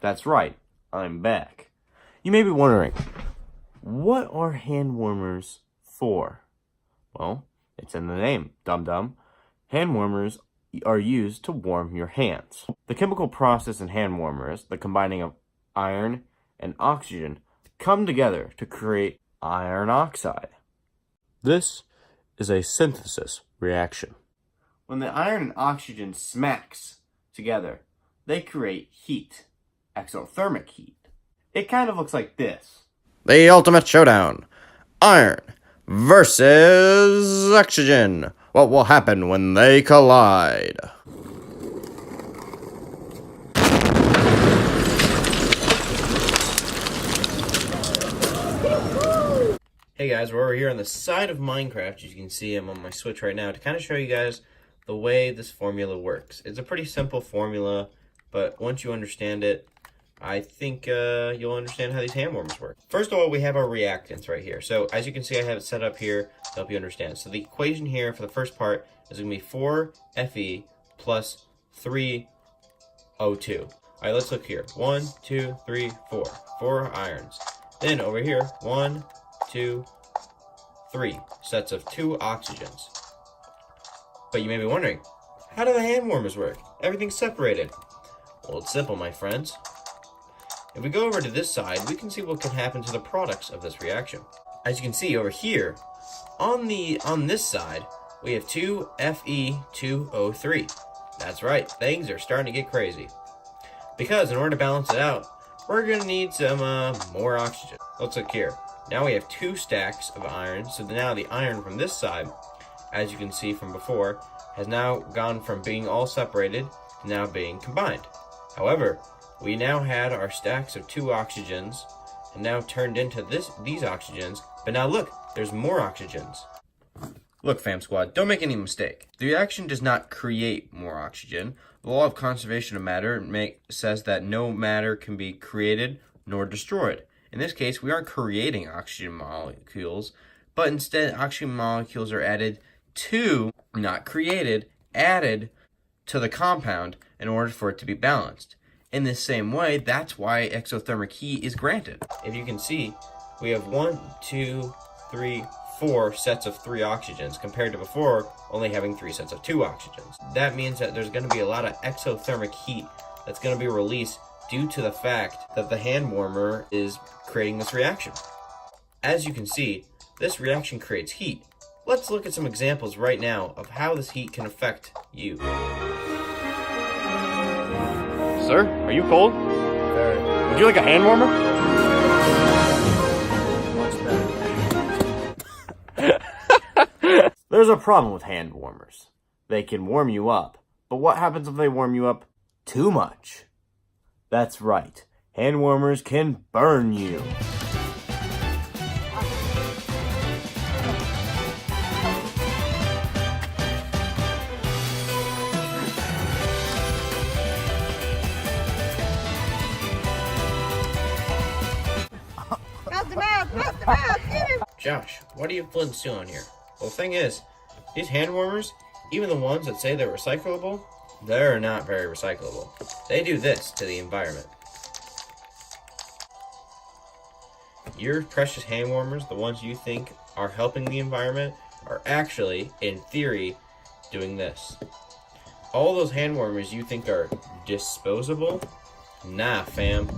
That's right, I'm back. You may be wondering, what are hand warmers for? Well, it's in the name, dum-dum. Hand warmers are used to warm your hands. The chemical process in hand warmers, the combining of iron and oxygen, come together to create iron oxide. This is a synthesis reaction. When the iron and oxygen smacks together, they create heat, exothermic heat. It kind of looks like this. The ultimate showdown. Iron versus oxygen. What will happen when they collide? Hey guys, we're over here on the side of Minecraft. As you can see, I'm on my Switch right now to kind of show you guys the way this formula works. It's a pretty simple formula, but once you understand it, I think you'll understand how these hand warmers work. First of all, we have our reactants right here. So as you can see, I have it set up here to help you understand. So the equation here for the first part is going to be 4Fe plus 3O2. All right, let's look here. 1, 2, 3, 4. 4 irons. Then over here, 1, 2, 3 sets of 2 oxygens. But you may be wondering, how do the hand warmers work? Everything's separated. Well, it's simple, my friends. If we go over to this side, we can see what can happen to the products of this reaction. As you can see over here, on this side, we have 2Fe2O3. That's right, things are starting to get crazy. Because in order to balance it out, we're going to need some more oxygen. Let's look here. Now we have 2 stacks of iron, so now the iron from this side, as you can see from before, has now gone from being all separated to now being combined. However, we now had our stacks of 2 oxygens and now turned into these oxygens, but now look, there's more oxygens. Look, fam squad, don't make any mistake. The reaction does not create more oxygen. The law of conservation of matter says that no matter can be created nor destroyed. In this case, we aren't creating oxygen molecules, but instead oxygen molecules are added to, not created, added to the compound in order for it to be balanced. In the same way, that's why exothermic heat is granted. If you can see, we have 1, 2, 3, 4 sets of 3 oxygens compared to before only having 3 sets of 2 oxygens. That means that there's going to be a lot of exothermic heat that's going to be released due to the fact that the hand warmer is creating this reaction. As you can see, this reaction creates heat. Let's look at some examples right now of how this heat can affect you. Sir, are you cold? Very. Would you like a hand warmer? Much better. There's a problem with hand warmers. They can warm you up, but what happens if they warm you up too much? That's right, hand warmers can burn you. Josh, why do you have flint and steel on here? Well, the thing is, these hand warmers, even the ones that say they're recyclable, they're not very recyclable. They do this to the environment. Your precious hand warmers, the ones you think are helping the environment, are actually, in theory, doing this. All those hand warmers you think are disposable? Nah, fam.